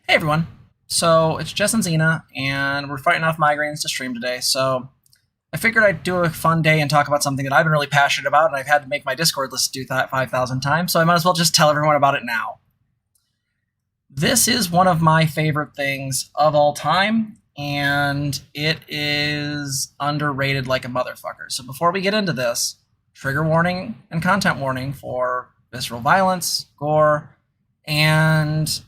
Hey everyone. So it's Jess and Zena, and we're fighting off migraines to stream today. So I figured I'd do a fun day and talk about something that I've been really passionate about, and I've had to make my Discord list do that 5,000 times, so I might as well just tell everyone about it now. This is one of my favorite things of all time, and it is underrated like a motherfucker. So before we get into this, trigger warning and content warning for visceral violence, gore, and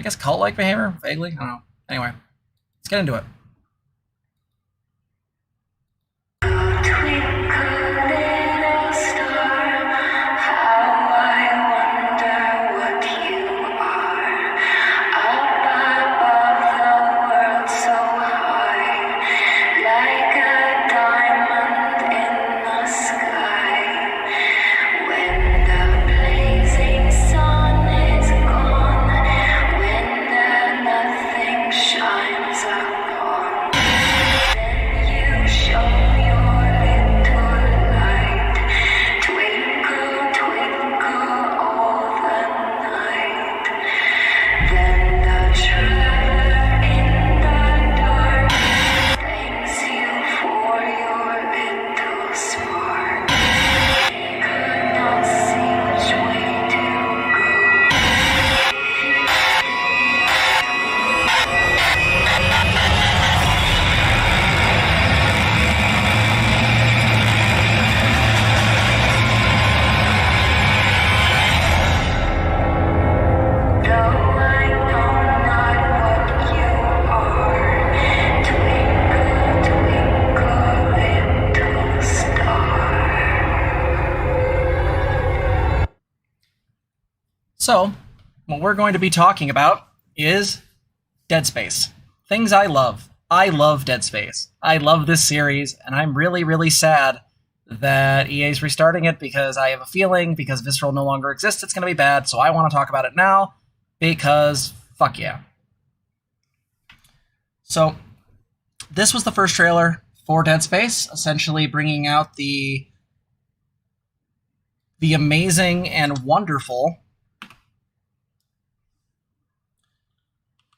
I guess cult-like behavior, vaguely. I don't know. Anyway, let's get into it. So, what we're going to be talking about is Dead Space. Things I love. I love Dead Space. I love this series, and I'm really, really sad that EA's restarting it because I have a feeling, because Visceral no longer exists, it's going to be bad, so I want to talk about it now, because fuck yeah. So, this was the first trailer for Dead Space, essentially bringing out the amazing and wonderful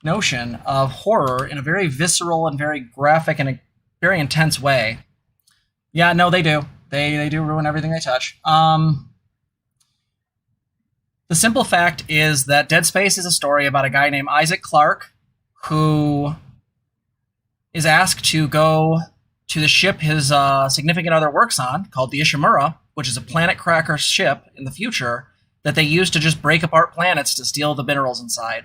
notion of horror in a very visceral and very graphic and a very intense way. Yeah, no, they do. They do ruin everything they touch. The simple fact is that Dead Space is a story about a guy named Isaac Clarke who is asked to go to the ship his significant other works on, called the Ishimura, which is a planet cracker ship in the future that they use to just break apart planets to steal the minerals inside.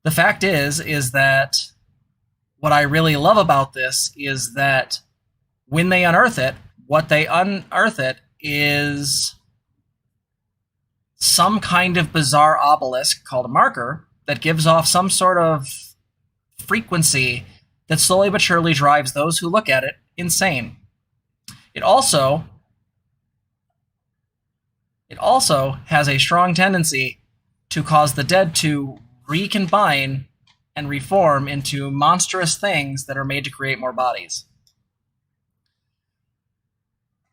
The fact is that what I really love about this is that when they unearth it, what they unearth it is some kind of bizarre obelisk called a marker that gives off some sort of frequency that slowly but surely drives those who look at it insane. It also has a strong tendency to cause the dead to recombine and reform into monstrous things that are made to create more bodies.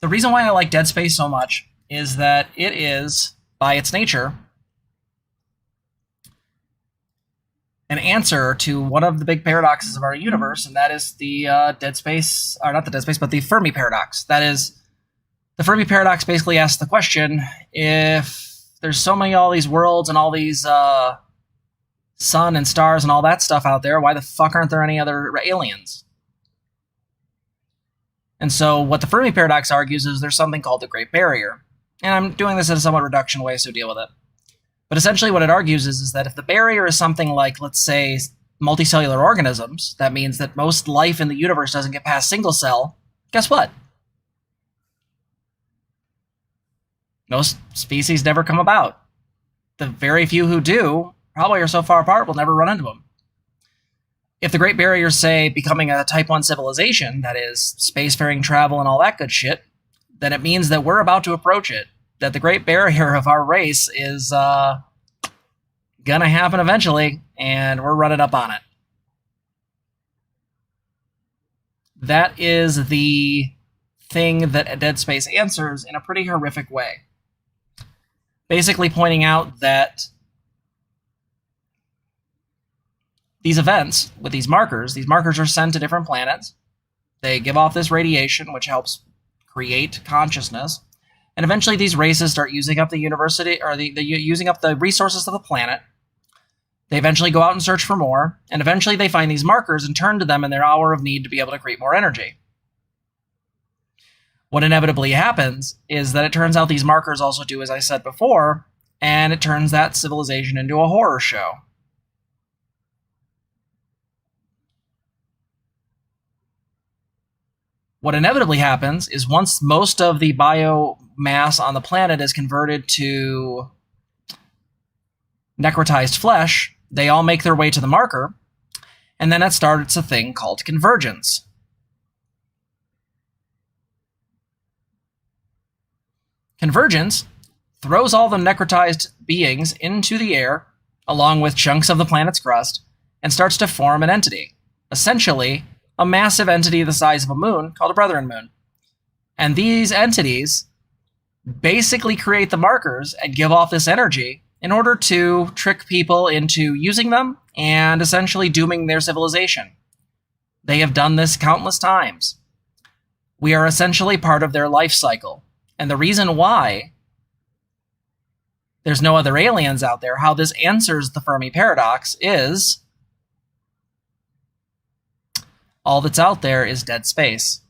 The reason why I like Dead Space so much is that it is, by its nature, an answer to one of the big paradoxes of our universe, and that is the Dead Space, or not the Dead Space, but the Fermi Paradox. That is, the Fermi Paradox basically asks the question, if there's all these worlds and all these sun and stars and all that stuff out there, why the fuck aren't there any other aliens? And so what the Fermi Paradox argues is there's something called the Great Barrier. And I'm doing this in a somewhat reduction way, so deal with it. But essentially what it argues is that if the barrier is something like, let's say, multicellular organisms, that means that most life in the universe doesn't get past single cell, guess what? Most species never come about. The very few who do probably are so far apart we'll never run into them. If the Great Barrier is, say, becoming a Type 1 civilization, that is, spacefaring travel and all that good shit, then it means that we're about to approach it. That the Great Barrier of our race is gonna happen eventually, and we're running up on it. That is the thing that Dead Space answers in a pretty horrific way. Basically pointing out that these events with these markers are sent to different planets. They give off this radiation, which helps create consciousness. And eventually these races start using up the university, or using up the resources of the planet. They eventually go out and search for more, and eventually they find these markers and turn to them in their hour of need to be able to create more energy. What inevitably happens is that it turns out these markers also do, as I said before, and it turns that civilization into a horror show. What inevitably happens is once most of the biomass on the planet is converted to necrotized flesh, they all make their way to the marker, and then it starts a thing called convergence. Convergence throws all the necrotized beings into the air, along with chunks of the planet's crust, and starts to form an entity, essentially a massive entity the size of a moon called a brethren moon. And these entities basically create the markers and give off this energy in order to trick people into using them and essentially dooming their civilization. They have done this countless times. We are essentially part of their life cycle. And the reason why there's no other aliens out there, how this answers the Fermi Paradox, is all that's out there is dead space.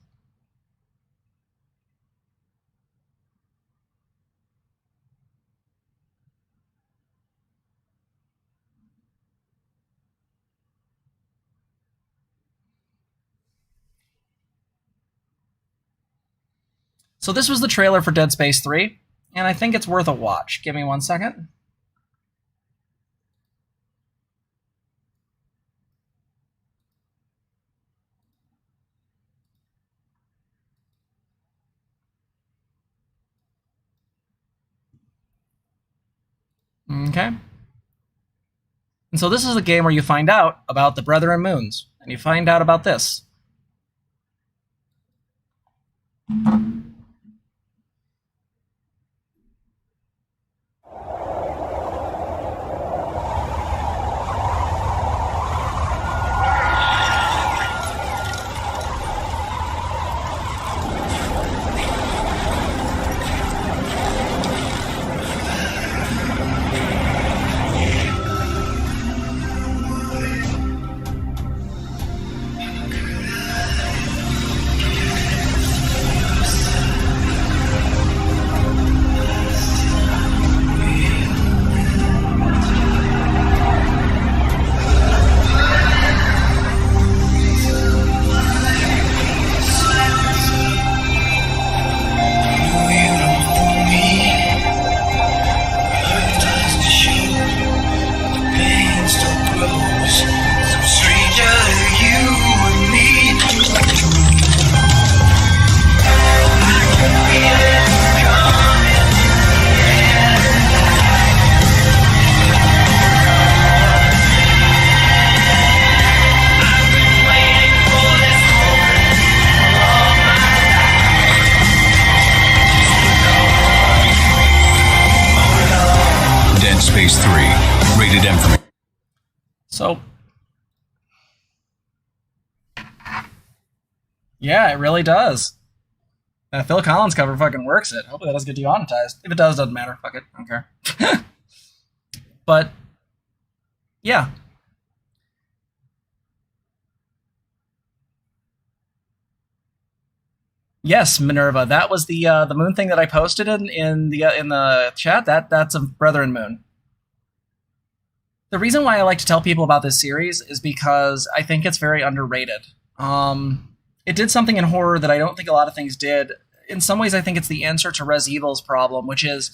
So this was the trailer for Dead Space 3, and I think it's worth a watch. Give me 1 second. Okay. And so this is the game where you find out about the Brethren Moons, and you find out about this. Space 3, rated M for... So, yeah, it really does. That Phil Collins cover fucking works it. Hopefully that doesn't get demonetized. If it does, doesn't matter. Fuck it. I don't care. But, yeah. Yes, Minerva. That was the moon thing that I posted in the chat. That's a Brethren moon. The reason why I like to tell people about this series is because I think it's very underrated. It did something in horror that I don't think a lot of things did. In some ways, I think it's the answer to Res Evil's problem, which is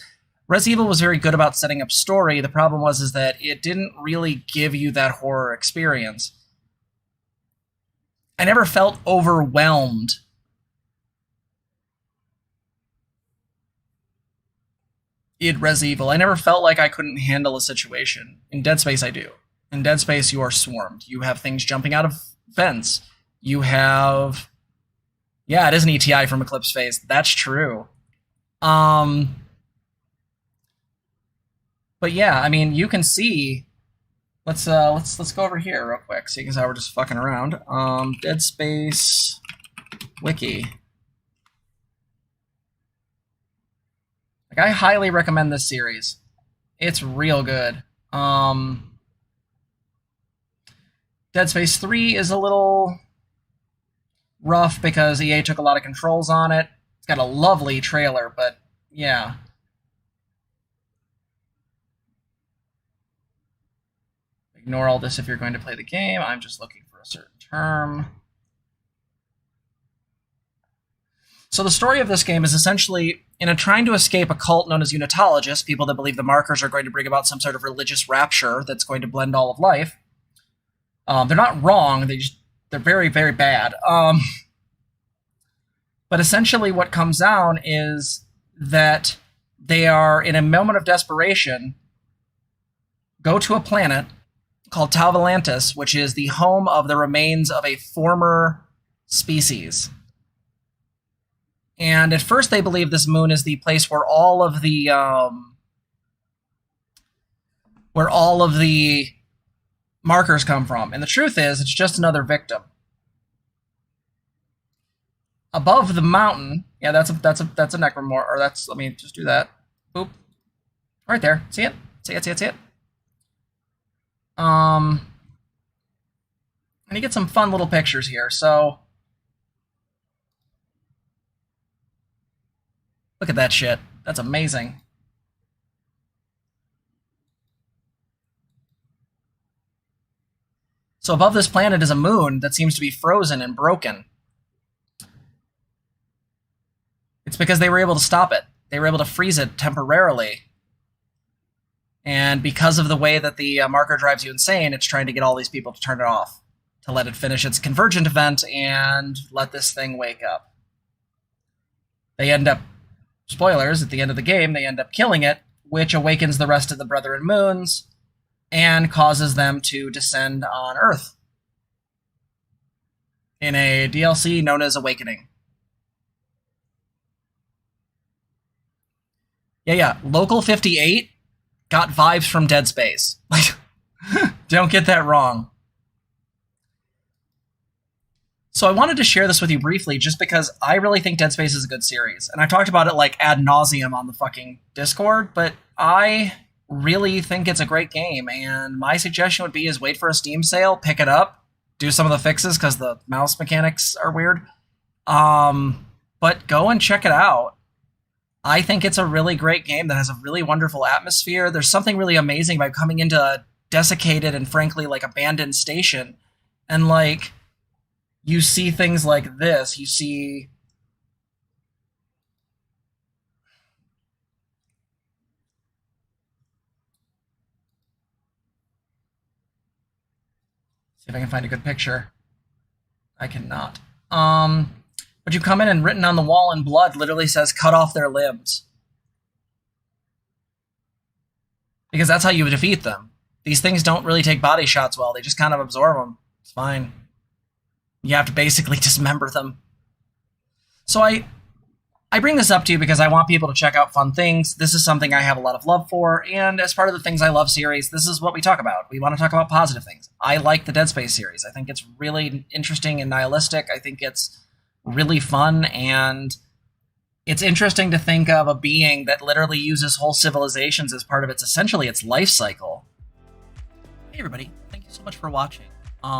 Res Evil was very good about setting up story. The problem was that it didn't really give you that horror experience. I never felt overwhelmed in Res Evil. I never felt like I couldn't handle a situation. In Dead Space, I do. In Dead Space, you are swarmed. You have things jumping out of vents. You have... Yeah, it is an ETI from Eclipse Phase. That's true. But yeah, I mean, you can see let's go over here real quick, seeing as how we're just fucking around. Dead Space wiki. Like, I highly recommend this series. It's real good. Dead Space 3 is a little rough because EA took a lot of controls on it. It's got a lovely trailer, but yeah. Ignore all this if you're going to play the game. I'm just looking for a certain term. So the story of this game is essentially, in trying to escape a cult known as Unitologists, people that believe the markers are going to bring about some sort of religious rapture that's going to blend all of life. They're not wrong, they're very, very bad. But essentially what comes down is that they are, in a moment of desperation, go to a planet called Tau Volantis, which is the home of the remains of a former species. And at first they believe this moon is the place where all of the markers come from. And the truth is, it's just another victim. Above the mountain, yeah, that's a necromorph, or that's, let me just do that. Boop. Right there. See it? See it, see it, see it? And you get some fun little pictures here. So look at that shit. That's amazing. So above this planet is a moon that seems to be frozen and broken. It's because they were able to stop it. They were able to freeze it temporarily. And because of the way that the marker drives you insane, it's trying to get all these people to turn it off, to let it finish its convergent event and let this thing wake up. They end up, spoilers, at the end of the game, they end up killing it, which awakens the rest of the Brethren Moons and causes them to descend on Earth in a DLC known as Awakening. Yeah, Local 58 got vibes from Dead Space. Like, don't get that wrong. So I wanted to share this with you briefly just because I really think Dead Space is a good series. And I talked about it like ad nauseum on the fucking Discord, but I really think it's a great game. And my suggestion would be is wait for a Steam sale, pick it up, do some of the fixes because the mouse mechanics are weird. But go and check it out. I think it's a really great game that has a really wonderful atmosphere. There's something really amazing by coming into a desiccated and frankly like abandoned station and like you see things like this. You see see if I can find a good picture. I cannot. But you come in and written on the wall in blood literally says cut off their limbs. Because that's how you defeat them. These things don't really take body shots well. They just kind of absorb them. It's fine. You have to basically dismember them. So I bring this up to you because I want people to check out fun things. This is something I have a lot of love for. And as part of the Things I Love series, this is what we talk about. We want to talk about positive things. I like the Dead Space series. I think it's really interesting and nihilistic. I think it's really fun, and it's interesting to think of a being that literally uses whole civilizations as part of its essentially its life cycle. Hey everybody, thank you so much for watching. If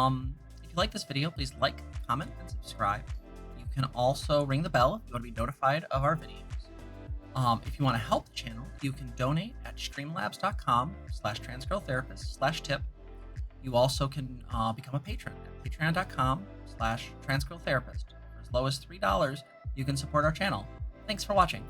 you like this video, please like, comment, and subscribe. You can also ring the bell if you want to be notified of our videos. If you want to help the channel, you can donate at streamlabs.com/transgirltherapist/tip. You also can become a patron at patreon.com/transgirltherapist. Low as $3, you can support our channel. Thanks for watching.